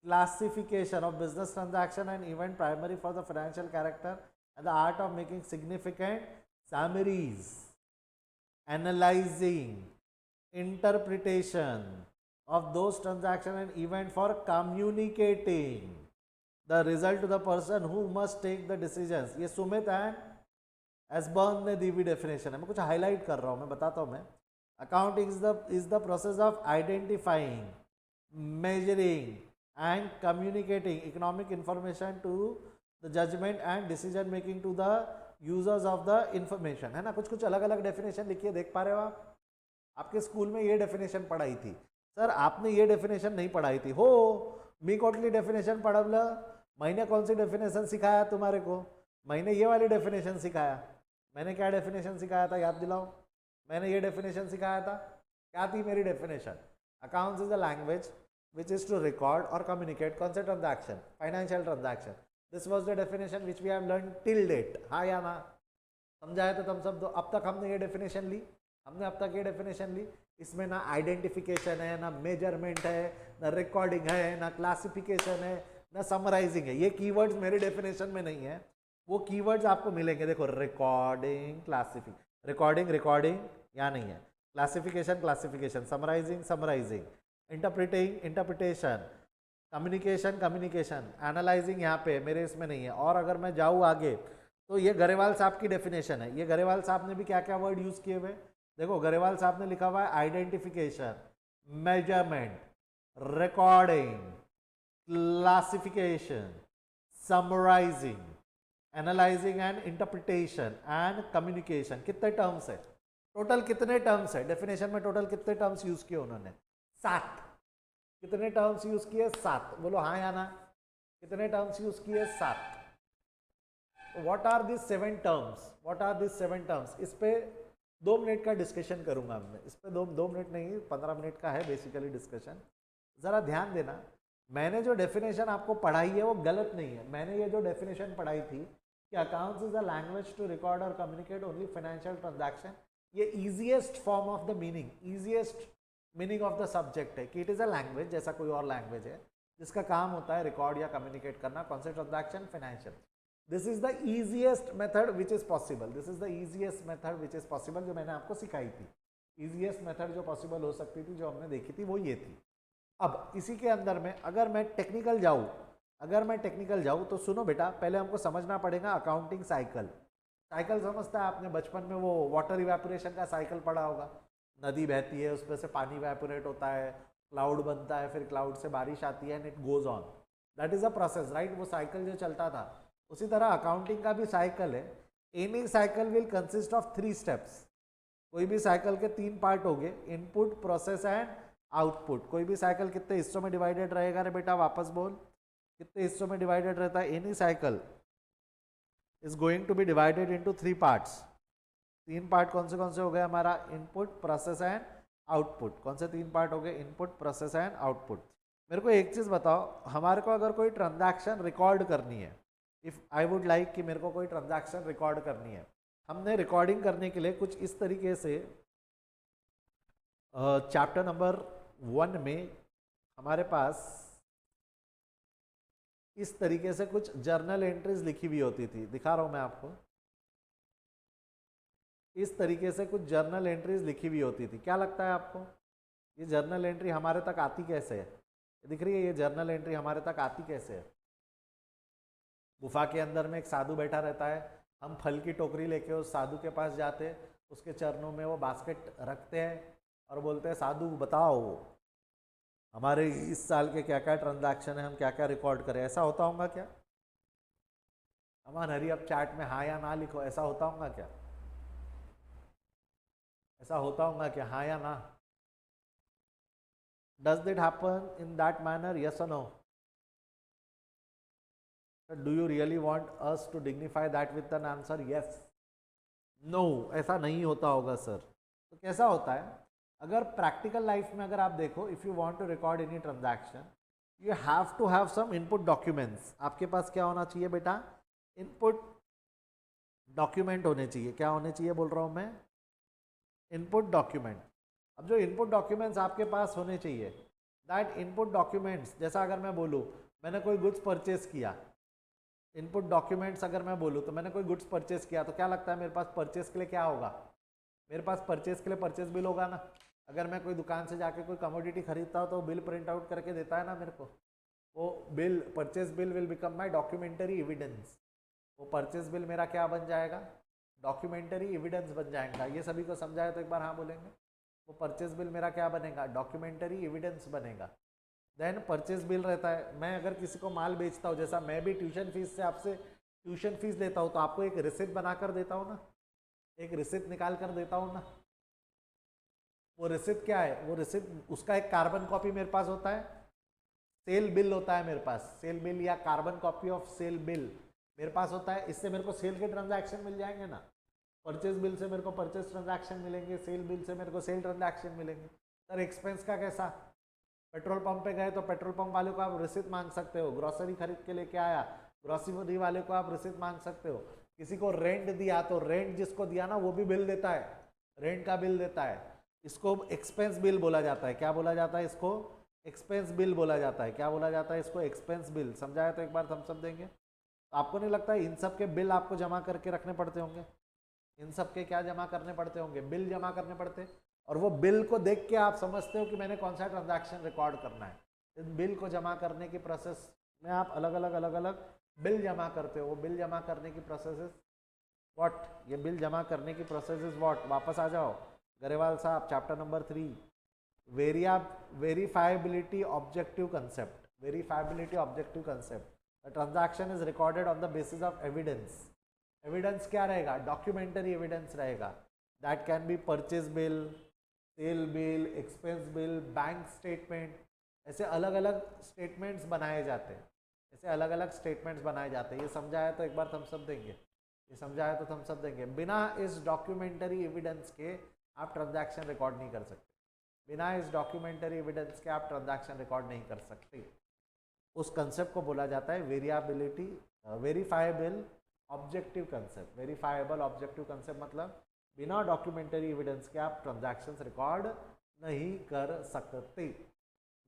A: classification of business transaction and event primary for the financial character and the art of making significant summaries, analyzing, interpretation of those transaction and event for communicating the result to the person who must take the decisions। ये Sumit and एसबर्न ने दी हुई definition है, मैं कुछ highlight कर रहा हूँ, मैं बताता हूँ मैं। Accounting is the process of identifying, measuring and communicating economic information to the judgement and decision making to the users of the information, है ना। कुछ कुछ अलग अलग डेफिनेशन लिखिए, देख पा रहे हो आप, आपके स्कूल में ये डेफिनेशन पढ़ाई थी। सर आपने ये डेफिनेशन नहीं पढ़ाई थी हो, मी कोटली डेफिनेशन पढ़वलं, मैंने कौन सी डेफिनेशन सिखाया तुम्हारे को? मैंने ये वाली डेफिनेशन सिखाया। मैंने क्या डेफिनेशन सिखाया था, याद दिलाओ? मैंने ये डेफिनेशन सिखाया था। क्या थी मेरी definition? Accounts is a language which is to record or communicate concept transaction, financial transaction. This was the definition which we have learned till date. हाँ या ना? समझाया तो तुम सब दो। अब तक हमने ये डेफिनेशन ली, हमने अब तक ये डेफिनेशन ली। इसमें ना आइडेंटिफिकेशन है, ना मेजरमेंट है, ना रिकॉर्डिंग है, ना क्लासिफिकेशन है, ना समराइजिंग है। ये कीवर्ड्स मेरे डेफिनेशन में नहीं है, वो कीवर्ड्स आपको मिलेंगे। देखो, रिकॉर्डिंग, रिकॉर्डिंग रिकॉर्डिंग यहाँ नहीं है, classification classification, summarising summarising, interpreting interpretation, communication communication, analysing यहाँ पे मेरे इसमें नहीं है। और अगर मैं जाऊँ आगे तो ये गरेवाल साहब की डेफिनेशन है। ये गरेवाल साहब ने भी क्या क्या वर्ड यूज किए हुए? देखो, गरेवाल साहब ने लिखा हुआ है identification, measurement, recording, classification, summarising, analysing and interpretation and communication. कितने टर्म्स है टोटल? कितने टर्म्स है डेफिनेशन में? टोटल कितने टर्म्स यूज किए उन्होंने? 7। कितने टर्म्स यूज किए? 7। बोलो हाँ या ना? कितने टर्म्स यूज किए? 7। What are this 7 terms? What are this 7 terms? इस पे 2 मिनट का डिस्कशन करूंगा मैं। इस पे 2 मिनट नहीं, 15 मिनट का है बेसिकली डिस्कशन। जरा ध्यान देना, मैंने जो डेफिनेशन आपको पढ़ाई है वो गलत नहीं है। मैंने ये जो डेफिनेशन पढ़ाई थी कि accounts is a language to record और कम्युनिकेट ओनली फाइनेंशियल ट्रांजैक्शन, ये easiest form of the meaning, easiest meaning of the subject है कि इट इज अ लैंग्वेज, जैसा कोई और लैंग्वेज है जिसका काम होता है रिकॉर्ड या कम्युनिकेट करना, concept transaction, financial. This is the easiest method which is possible. This is the easiest method which is possible, जो मैंने आपको सिखाई थी। इजीएस्ट मेथड जो पॉसिबल हो सकती थी, जो हमने देखी थी, वो ये थी। अब इसी के अंदर में अगर मैं टेक्निकल जाऊँ, तो सुनो बेटा, पहले हमको समझना पड़ेगा अकाउंटिंग साइकिल। साइकिल समझता है आपने? बचपन में वो वाटर इवेपोरेशन का साइकिल पढ़ा होगा। नदी बहती है, उसमें से पानी इवेपोरेट होता है, क्लाउड बनता है, फिर क्लाउड से बारिश आती है and it goes on. That is a process, right? वो साइकिल जो चलता था, उसी तरह अकाउंटिंग का भी साइकिल है। Any cycle will consist of 3 steps. कोई भी साइकिल के 3 पार्ट हो गए, इनपुट, प्रोसेस एंड आउटपुट। कोई भी साइकिल कितने हिस्सों में डिवाइडेड रहेगा रे बेटा? वापस बोल, कितने हिस्सों में डिवाइडेड रहता है? Any cycle is going to be divided into 3 parts. 3 part कौन से हो गए हमारा? Input, process and output. कौन से 3 पार्ट हो गए? Input, process and output. मेरे को एक चीज बताओ, हमारे को अगर कोई ट्रांजैक्शन रिकॉर्ड करनी है, इफ आई वुड लाइक कि मेरे को कोई ट्रांजैक्शन रिकॉर्ड करनी है, हमने रिकॉर्डिंग करने के लिए कुछ इस तरीके से चैप्टर नंबर 1 में हमारे पास इस तरीके से कुछ जर्नल एंट्रीज लिखी हुई होती थी। दिखा रहा हूं मैं आपको, इस तरीके से कुछ जर्नल एंट्रीज लिखी हुई होती थी। क्या लगता है आपको, ये जर्नल एंट्री हमारे तक आती कैसे है? दिख रही है ये जर्नल एंट्री हमारे तक आती कैसे है? गुफा के अंदर में एक साधु बैठा रहता है, हम फल की टोकरी लेके उस साधु के पास जाते, उसके चरणों में वो बास्केट रखते हैं और बोलते हैं, साधु बताओ हमारे इस साल के क्या क्या ट्रांजैक्शन है, हम क्या क्या रिकॉर्ड करें। ऐसा होता होगा क्या? अमन हरी, अब चैट में हाँ या ना लिखो, ऐसा होता होगा क्या? ऐसा होता होगा क्या? हाँ या ना? Does it happen in that manner, yes और no? Do you really want us to dignify that with an answer yes? No, ऐसा नहीं होता होगा सर। तो कैसा होता है? अगर प्रैक्टिकल लाइफ में अगर आप देखो, if you want to record any transaction, you have to have some input documents. आपके पास क्या होना चाहिए बेटा? इनपुट डॉक्यूमेंट होने चाहिए। क्या होने चाहिए बोल रहा हूँ मैं? Input document. अब जो इनपुट डॉक्यूमेंट्स आपके पास होने चाहिए, दैट इनपुट डॉक्यूमेंट्स, जैसा अगर मैं बोलूँ मैंने कोई गुड्स परचेस किया, इनपुट डॉक्यूमेंट्स अगर मैं बोलूँ तो मैंने कोई गुड्स परचेस किया, तो क्या लगता है मेरे पास परचेस के लिए क्या होगा? मेरे पास परचेस के लिए परचेस बिल होगा ना। अगर मैं कोई दुकान से जाके कोई कमोडिटी खरीदता हूँ तो बिल प्रिंट आउट करके देता है ना मेरे को। वो bill, purchase bill will become my documentary evidence. वो परचेस बिल मेरा क्या बन जाएगा? डॉक्यूमेंटरी एविडेंस बन जाएगा। ये सभी को समझाए तो एक बार हाँ बोलेंगे। वो परचेस बिल मेरा क्या बनेगा? डॉक्यूमेंटरी एविडेंस बनेगा। देन परचेस बिल रहता है, मैं अगर किसी को माल बेचता हूँ, जैसा मैं भी ट्यूशन फीस से आपसे ट्यूशन फीस लेता हूँ, तो आपको एक रिसिप्ट बना कर देता हूँ ना, एक रिसिप्ट निकाल कर देता हूँ ना। वो रिसिप्ट क्या है? वो रिसिप्ट, उसका एक कार्बन कॉपी मेरे पास होता है, सेल बिल होता है मेरे पास, सेल बिल या carbon copy of sale bill मेरे पास होता है, इससे मेरे को सेल के ट्रांजैक्शन मिल जाएंगे ना। परचेज बिल से मेरे को परचेज ट्रांजैक्शन मिलेंगे, सेल बिल से मेरे को सेल ट्रांजैक्शन मिलेंगे। सर एक्सपेंस का कैसा? पेट्रोल पंप पे गए तो पेट्रोल पंप वाले को आप रिसिप्ट मांग सकते हो, ग्रोसरी खरीद के लेके आया ग्रोसरी वाले को आप रिसिप्ट मांग सकते हो, किसी को रेंट दिया तो रेंट जिसको दिया ना वो भी बिल देता है, रेंट का बिल देता है। इसको एक्सपेंस बिल बोला जाता है। क्या बोला जाता है इसको? एक्सपेंस बिल बोला जाता है। क्या बोला जाता है इसको? Expense bill. समझाया तो एक बार थम्स अप देंगे। तो आपको नहीं लगता है इन सब के बिल आपको जमा करके रखने पड़ते होंगे? इन सब के क्या जमा करने पड़ते होंगे? बिल जमा करने पड़ते। और वो बिल को देख के आप समझते हो कि मैंने कौन सा ट्रांजैक्शन रिकॉर्ड करना है। इस बिल को जमा करने की प्रोसेस में आप अलग अलग बिल जमा करते हो। वो बिल जमा करने की प्रोसेस इज व्हाट? ये बिल जमा करने की प्रोसेस इज व्हाट? वापस आ जाओ गरेवाल साहब, chapter number 3, verifiability objective concept. Verifiability objective concept. The transaction is recorded on the basis of evidence. Evidence क्या रहेगा? डॉक्यूमेंटरी एविडेंस रहेगा। That can be purchase bill, sale bill, expense bill, bank statement. ऐसे अलग अलग statements बनाए जाते हैं, ऐसे अलग अलग स्टेटमेंट्स बनाए जाते हैं। ये समझाया तो एक बार थम्स अप देंगे, ये समझाया तो थम्स अप देंगे। बिना इस डॉक्यूमेंटरी एविडेंस के आप ट्रांजैक्शन रिकॉर्ड नहीं कर सकते। बिना इस डॉक्यूमेंटरी एविडेंस के आप ट्रांजैक्शन रिकॉर्ड नहीं कर सकते। उस कंसेप्ट को बोला जाता है variability, verifiable objective concept. Verifiable objective concept मतलब बिना डॉक्यूमेंटरी एविडेंस के आप ट्रांजैक्शंस रिकॉर्ड नहीं कर सकते।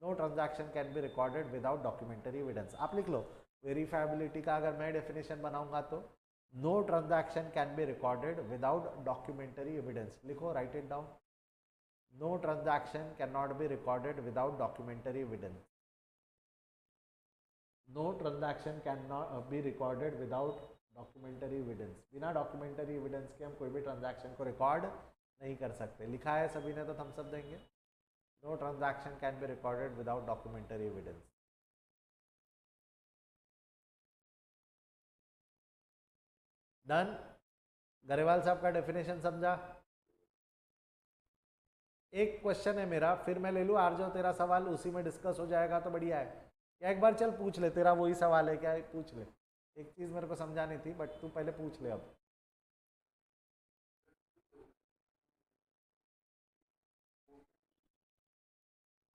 A: No transaction can be recorded without documentary evidence. आप लिख लो वेरीफाइबिलिटी का अगर मैं डेफिनेशन बनाऊंगा तो no transaction can be recorded without documentary evidence. लिखो, write it down. No transaction can not be recorded without documentary evidence. No transaction can not be recorded without documentary evidence. बिना documentary evidence के हम कोई भी transaction को record नहीं कर सकते। लिखा है सभी ने तो थम्स अप देंगे। No transaction can be recorded without documentary evidence. Done? Grewal साहब का डेफिनेशन समझा? एक क्वेश्चन है मेरा, फिर मैं ले लूँ आर जो तेरा सवाल, उसी में डिस्कस हो जाएगा तो बढ़िया है। या एक बार चल पूछ ले, तेरा वही सवाल है क्या? पूछ ले। एक चीज मेरे को समझानी थी बट तू पहले पूछ ले। अब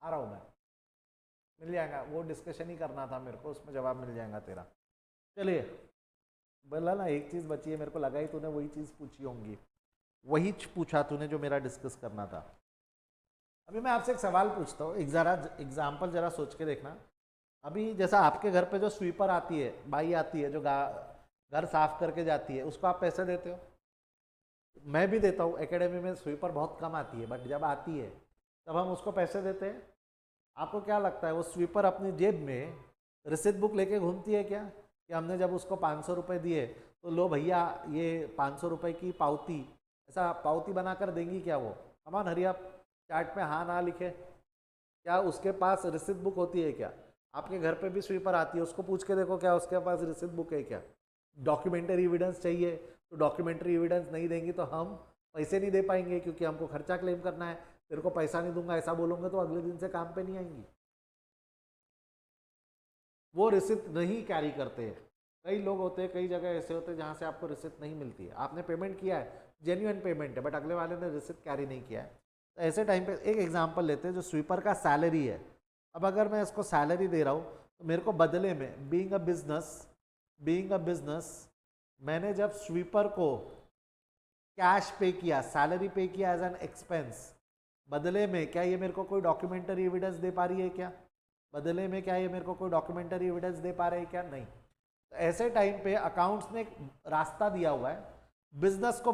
A: आ रहा हूँ मैं, मिल जाएगा। वो डिस्कशन ही करना था मेरे को, उसमें जवाब मिल जाएगा तेरा। चलिए, बोला ना एक चीज़ बची है, मेरे को लगा ही तूने वही चीज़ पूछी होंगी, वही पूछा तूने जो मेरा डिस्कस करना था। अभी मैं आपसे एक सवाल पूछता हूँ, एक ज़रा एग्जाम्पल ज़रा सोच के देखना। अभी जैसा आपके घर पे जो स्वीपर आती है, बाई आती है जो घर साफ करके जाती है, उसको आप पैसे देते हो? मैं भी देता हूँ। एकेडमी में स्वीपर बहुत कम आती है बट जब आती है तब हम उसको पैसे देते हैं। आपको क्या लगता है वो स्वीपर अपनी जेब में रिसिप्ट बुक लेके घूमती है क्या? कि हमने जब उसको 500 रुपये दिए तो लो भैया ये 500 रुपये की पावती, ऐसा पावती बनाकर देंगी क्या वो? अमान हरिया चार्ट पे हाँ ना लिखे, क्या उसके पास रिसिप्ट बुक होती है क्या? आपके घर पे भी स्वीपर आती है, उसको पूछ के देखो क्या उसके पास रिसिप्ट बुक है क्या? डॉक्यूमेंटरी एविडेंस चाहिए तो डॉक्यूमेंटरी एविडेंस नहीं देंगी तो हम पैसे नहीं दे पाएंगे, क्योंकि हमको खर्चा क्लेम करना है। तेरे को पैसा नहीं दूंगा ऐसा बोलोगे तो अगले दिन से काम पे नहीं आएंगी। वो रिसिप्ट नहीं कैरी करते हैं। कई लोग होते हैं, कई जगह ऐसे होते हैं जहाँ से आपको रिसिप्ट नहीं मिलती है। आपने पेमेंट किया है, जेन्युइन पेमेंट है, बट अगले वाले ने रिसिप्ट कैरी नहीं किया है। तो ऐसे टाइम पे एक एग्जांपल लेते हैं, जो स्वीपर का सैलरी है। अब अगर मैं इसको सैलरी दे रहा हूँ तो मेरे को बदले में बीइंग अ बिजनेस मैंने जब स्वीपर को कैश पे किया, सैलरी पे किया एज एन एक्सपेंस, बदले में क्या ये मेरे को कोई डॉक्यूमेंटरी एविडेंस दे पा रही है क्या? बदले में क्या ये मेरे को कोई डॉक्यूमेंटरी एविडेंस दे पा रहे हैं क्या? नहीं। तो ऐसे टाइम पे अकाउंट्स ने एक रास्ता दिया हुआ है। बिजनेस को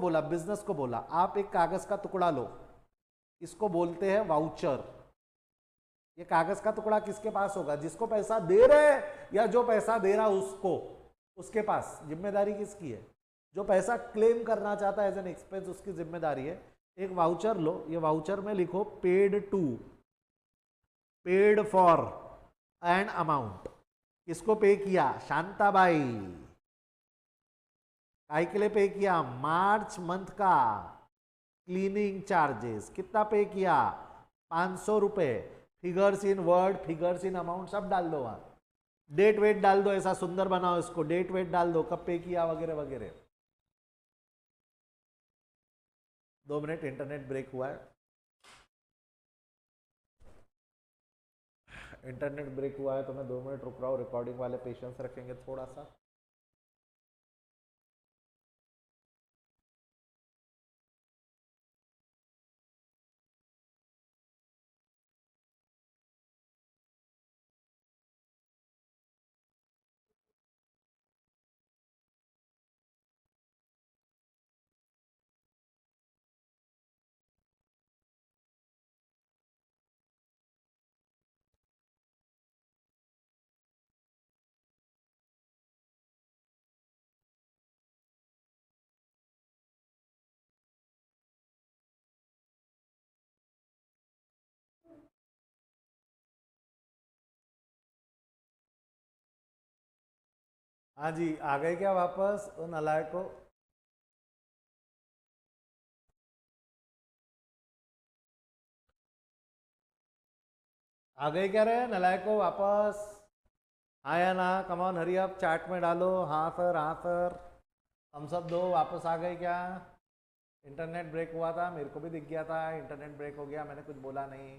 A: बोला आप एक कागज का टुकड़ा लो, इसको बोलते हैं वाउचर। ये कागज का टुकड़ा किसके पास होगा? जिसको पैसा दे रहे हैं या जो पैसा दे रहा उसको, उसके पास। जिम्मेदारी किसकी है? जो पैसा क्लेम करना चाहता है एज एन एक्सपेंस, उसकी जिम्मेदारी है। एक वाउचर लो, ये वाउचर में लिखो पेड फॉर एन अमाउंट। किसको पे किया? शांताबाई। काय के लिए पे किया? मार्च मंथ का क्लीनिंग चार्जेस। कितना पे किया? 500 रुपये। Figures in word, figures in amount सब डाल दो वहां, डेट वेट डाल दो, ऐसा सुंदर बनाओ इसको, डेट वेट डाल दो, कब पे किया वगैरह वगैरह। 2 मिनट इंटरनेट ब्रेक हुआ है, इंटरनेट ब्रेक हुआ है तो मैं 2 मिनट रुक रहा हूँ, रिकॉर्डिंग वाले पेशेंस रखेंगे थोड़ा सा। हाँ जी, आ गए क्या वापस उन अलाय को? आ गए क्या रहे नलायक को वापस? हाँ या ना, कमान हरी आप चैट में डालो, हाँ सर हाँ सर, हम सब दो, वापस आ गए क्या? इंटरनेट ब्रेक हुआ था, मेरे को भी दिख गया था इंटरनेट ब्रेक हो गया, मैंने कुछ बोला नहीं,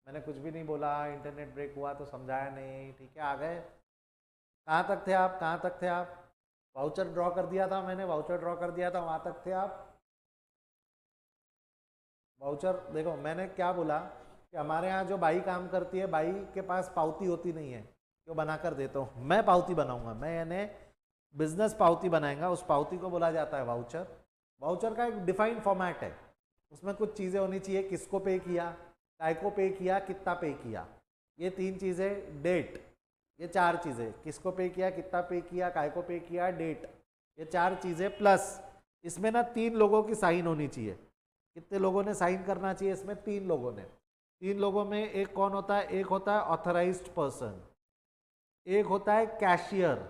A: मैंने कुछ भी नहीं बोला, इंटरनेट ब्रेक हुआ तो समझाया नहीं, ठीक है आ गए। कहाँ तक थे आप, कहाँ तक थे आप? वाउचर ड्रॉ कर दिया था मैंने, वाउचर ड्रॉ कर दिया था, वहाँ तक थे आप? वाउचर देखो मैंने क्या बोला कि हमारे यहाँ जो बाई काम करती है, बाई के पास पावती होती नहीं है, जो बना कर देता हूँ मैं, पावती बनाऊंगा मैं, यानी बिजनेस पावती बनाएगा, उस पावती को बोला जाता है वाउचर। वाउचर का एक डिफाइंड फॉर्मेट है, उसमें कुछ चीज़ें होनी चाहिए, किसको पे किया, काय को पे किया, कितना पे किया, ये 3 चीज़ें, डेट, ये 4 चीज़ें, किसको पे किया, कितना पे किया, काय को पे किया, डेट, ये 4 चीज़ें, प्लस इसमें ना 3 लोगों की साइन होनी चाहिए। कितने लोगों ने साइन करना चाहिए इसमें? 3 लोगों ने। 3 लोगों में एक कौन होता है? एक होता है ऑथराइज्ड पर्सन, एक होता है कैशियर,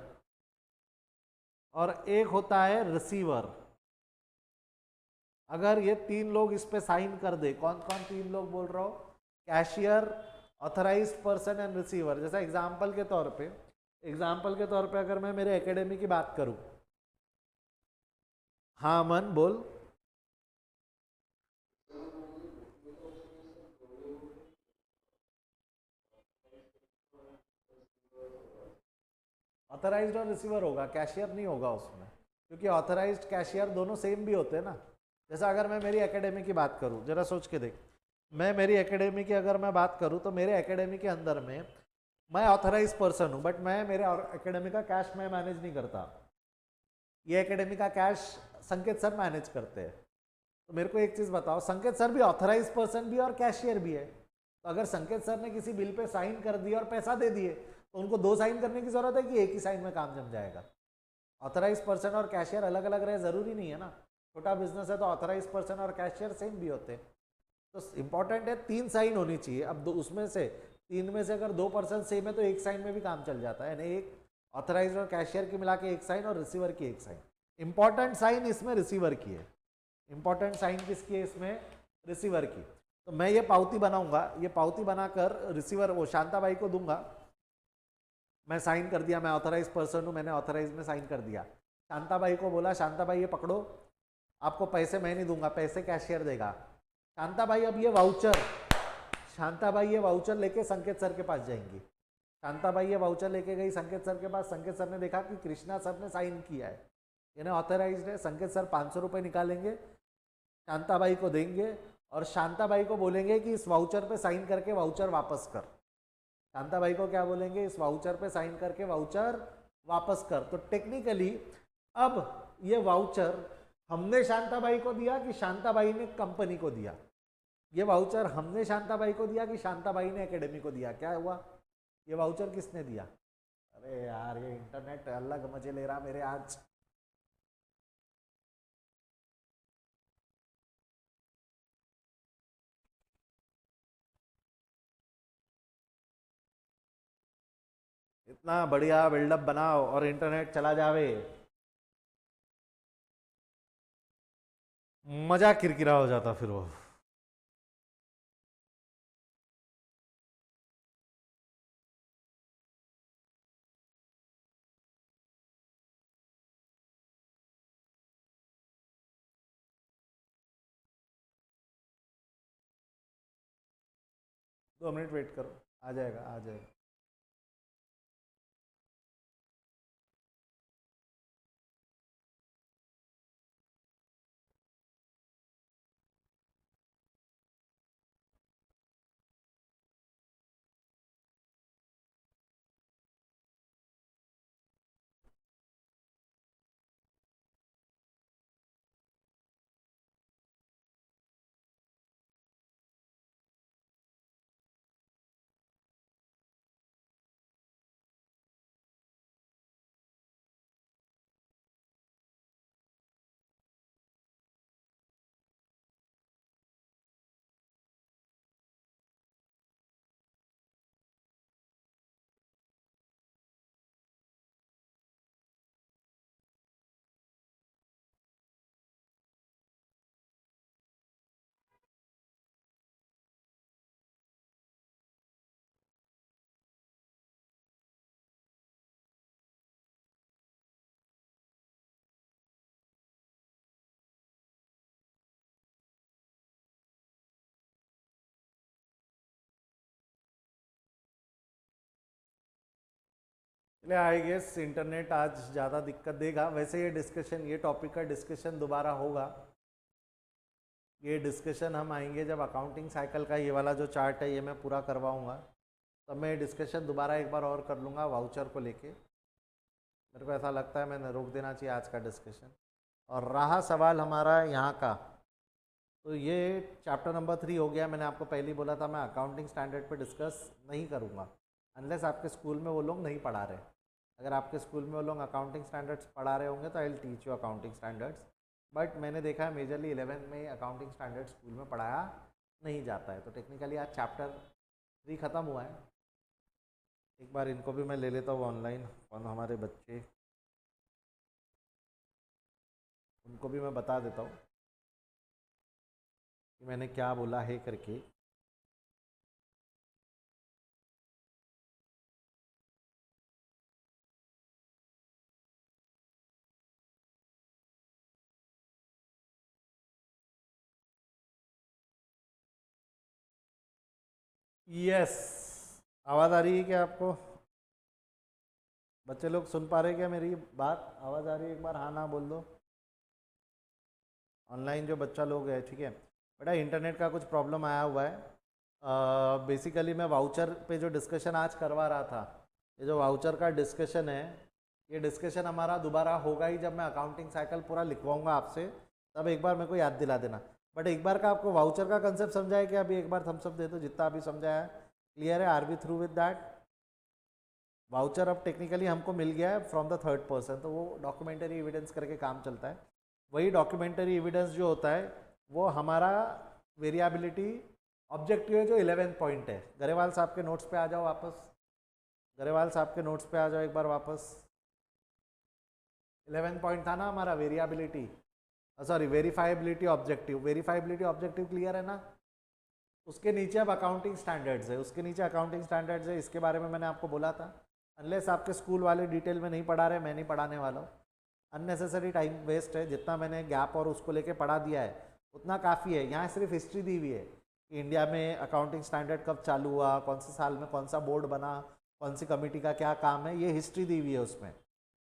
A: और एक होता है रिसीवर। अगर ये 3 लोग इस पे साइन कर दे, कौन कौन 3 लोग बोल रहा हो? Cashier, authorised person and receiver. जैसा एग्जाम्पल के तौर पे, एग्जाम्पल के तौर पे अगर मैं मेरे एकेडमी की बात करूं, हाँ मन बोल। ऑथराइज्ड और रिसीवर होगा, कैशियर नहीं होगा उसमें, क्योंकि ऑथराइज्ड कैशियर दोनों सेम भी होते हैं ना। जैसा अगर मैं मेरी एकेडमी की बात करूं, जरा सोच के देख, मैं मेरी एकेडमी की अगर मैं बात करूं तो मेरे एकेडमी के अंदर में मैं ऑथराइज पर्सन हूं, बट मैं मेरे एकेडमी का कैश मैं मैनेज नहीं करता, ये एकेडमी का कैश संकेत सर मैनेज करते हैं। तो मेरे को एक चीज़ बताओ, संकेत सर भी ऑथराइज पर्सन भी और कैशियर भी है, तो अगर संकेत सर ने किसी बिल पे साइन कर दिया और पैसा दे दिए, तो उनको 2 साइन करने की जरूरत है कि एक ही साइन में काम जम जाएगा? ऑथराइज पर्सन और कैशियर अलग अलग रहे जरूरी नहीं है ना, छोटा बिजनेस है तो ऑथराइज पर्सन और कैशियर सेम भी होते हैं। तो इंपॉर्टेंट है 3 साइन होनी चाहिए। अब उसमें से 3 में से अगर 2 पर्सन सेम है तो एक साइन में भी काम चल जाता है, यानी एक ऑथराइज और कैशियर की मिला के एक साइन और रिसीवर की एक साइन। इंपॉर्टेंट साइन इसमें रिसीवर की है, इंपॉर्टेंट साइन किसकी है इसमें? रिसीवर की। तो मैं ये पावती बनाऊंगा, ये पावती बनाकर रिसीवर वो शांता बाई को दूंगा, मैं साइन कर दिया, मैं ऑथराइज पर्सन हूँ, मैंने ऑथराइज में साइन कर दिया, शांता बाई को बोला शांता बाई ये पकड़ो, आपको पैसे मैं नहीं दूंगा, पैसे कैशियर देगा। शांता बाई अब ये वाउचर, शांता बाई ये वाउचर लेके संकेत सर के पास जाएंगी, शांता बाई ये वाउचर लेके गई संकेत सर के पास, संकेत सर ने देखा कि कृष्णा सर ने साइन किया है, यानी ऑथराइज्ड है, संकेत सर 500 रुपये निकालेंगे, शांताबाई को देंगे, और शांताबाई को बोलेंगे कि इस वाउचर पे साइन करके वाउचर वापस कर। शांताबाई को क्या बोलेंगे? इस वाउचर पे साइन करके वाउचर वापस कर। तो टेक्निकली अब ये वाउचर हमने शांताबाई को दिया कि शांताबाई ने कंपनी को दिया? ये वाउचर हमने शांताबाई को दिया कि शांताबाई ने एकेडमी को दिया? क्या हुआ? ये वाउचर किसने दिया? अरे यार ये इंटरनेट अलग मजे ले रहा मेरे आज। इतना बढ़िया बिल्डअप बनाओ और इंटरनेट चला जावे, मजा किरकिरा हो जाता फिर वो। 2 मिनट वेट करो, आ जाएगा आ जाएगा। चलिए, आई गेस इंटरनेट आज ज़्यादा दिक्कत देगा। वैसे ये डिस्कशन, ये टॉपिक का डिस्कशन दोबारा होगा। ये डिस्कशन हम आएंगे जब अकाउंटिंग साइकिल का ये वाला जो चार्ट है ये मैं पूरा करवाऊंगा, तब मैं डिस्कशन दोबारा एक बार और कर लूँगा वाउचर को लेके। मेरे को ऐसा लगता है मैंने रोक देना चाहिए आज का डिस्कशन। और रहा सवाल हमारा यहाँ का, तो ये चैप्टर नंबर 3 हो गया। मैंने आपको पहले ही बोला था मैं अकाउंटिंग स्टैंडर्ड पे डिस्कस नहीं करूँगा अनलेस आपके स्कूल में वो लोग नहीं पढ़ा रहे। अगर आपके स्कूल में वो लोग अकाउंटिंग स्टैंडर्ड्स पढ़ा रहे होंगे तो I will teach you accounting standards. But मैंने देखा है मेजरली 11th में अकाउंटिंग स्टैंडर्ड स्कूल में पढ़ाया नहीं जाता है। तो टेक्निकली आज चैप्टर 3 ख़त्म हुआ है। एक बार इनको भी मैं ले लेता हूँ ऑनलाइन, कौन हमारे बच्चे, उनको भी मैं बता देता हूँ कि मैंने क्या बोला है करके। यस, आवाज़ आ रही है क्या आपको? बच्चे लोग सुन पा रहे हैं क्या मेरी बात? आवाज़ आ रही है? एक बार हाँ ना बोल दो। ऑनलाइन जो बच्चा लोग है, ठीक है बेटा, इंटरनेट का कुछ प्रॉब्लम आया हुआ है। बेसिकली मैं वाउचर पे जो डिस्कशन आज करवा रहा था, ये जो वाउचर का डिस्कशन है, ये डिस्कशन हमारा दोबारा होगा ही जब मैं अकाउंटिंग साइकिल पूरा लिखवाऊंगा आपसे, तब एक बार मेरे को याद दिला देना। बट एक बार का आपको वाउचर का कंसेप्ट समझा है कि अभी एक बार थम्स अप दे दो जितना अभी समझाया है। क्लियर है? Are we through with that? Voucher अब टेक्निकली हमको मिल गया है फ्रॉम द थर्ड पर्सन, तो वो डॉक्यूमेंटरी एविडेंस करके काम चलता है। वही डॉक्यूमेंटरी एविडेंस जो होता है वो हमारा वेरिएबिलिटी ऑब्जेक्टिव है, जो 11 पॉइंट है। गरेवाल साहब के नोट्स पे आ जाओ वापस, गरेवाल साहब के नोट्स पे आ जाओ एक बार वापस। 11 पॉइंट था ना हमारा variability, sorry verifiability objective. Verifiability objective clear है ना? उसके नीचे अब अकाउंटिंग स्टैंडर्ड्स है, उसके नीचे अकाउंटिंग स्टैंडर्ड्स है। इसके बारे में मैंने आपको बोला था, अनलेस आपके स्कूल वाले डिटेल में नहीं पढ़ा रहे, मैं नहीं पढ़ाने वाला हूँ। अननेसेसरी टाइम वेस्ट है। जितना मैंने गैप और उसको लेके पढ़ा दिया है उतना काफ़ी है। यहाँ सिर्फ हिस्ट्री दी हुई है कि इंडिया में अकाउंटिंग स्टैंडर्ड कब चालू हुआ, कौन से साल में कौन सा बोर्ड बना, कौन सी कमेटी का क्या काम है, ये हिस्ट्री दी हुई है उसमें।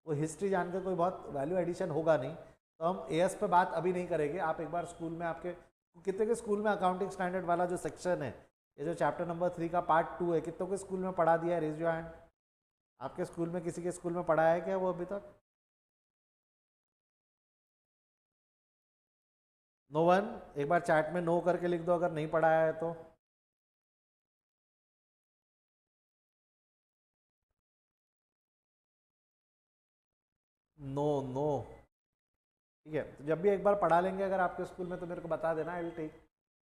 A: वो हिस्ट्री जान के कोई बहुत वैल्यू एडिशन होगा नहीं, तो हम एएस पे बात अभी नहीं करेंगे। आप एक बार स्कूल में, आपके कितने के स्कूल में अकाउंटिंग स्टैंडर्ड वाला जो सेक्शन है, ये जो चैप्टर नंबर 3 का पार्ट 2 है, कितनों के स्कूल में पढ़ा दिया है? Raise your hand. आपके स्कूल में किसी के स्कूल में पढ़ाया है क्या वो अभी तक? No one? एक बार चैट में नो करके लिख दो अगर नहीं पढ़ाया है तो। नो नो, ठीक है। तो जब भी एक बार पढ़ा लेंगे अगर आपके स्कूल में तो मेरे को बता देना, आई विल टेक।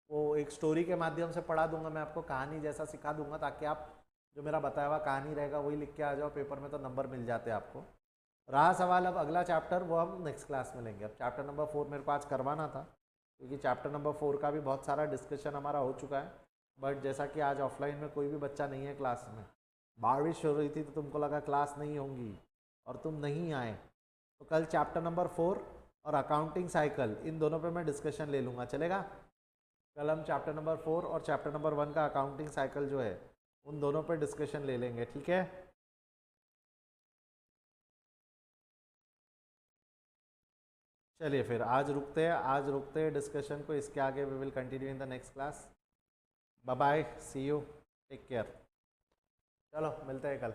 A: वो एक स्टोरी के माध्यम से पढ़ा दूंगा मैं आपको, कहानी जैसा सिखा दूंगा, ताकि आप जो मेरा बताया हुआ कहानी रहेगा वही लिख के आ जाओ पेपर में, तो नंबर मिल जाते हैं आपको। रहा सवाल अब अगला चैप्टर, वो हम नेक्स्ट क्लास में लेंगे। अब चैप्टर नंबर 4 मेरे को आज करवाना था, क्योंकि चैप्टर नंबर 4 का भी बहुत सारा डिस्कशन हमारा हो चुका है। बट जैसा कि आज ऑफलाइन में कोई भी बच्चा नहीं है क्लास में, बारिश हो रही थी तो तुमको लगा क्लास नहीं होंगी और तुम नहीं आए, तो कल चैप्टर नंबर 4 और अकाउंटिंग साइकिल, इन दोनों पे मैं डिस्कशन ले लूँगा, चलेगा? कल हम चैप्टर नंबर 4 और चैप्टर नंबर 1 का अकाउंटिंग साइकिल जो है उन दोनों पर डिस्कशन ले लेंगे, ठीक है। चलिए फिर आज रुकते हैं डिस्कशन को, इसके आगे we will continue in the next class. Bye bye, see you, take care. चलो मिलते हैं कल।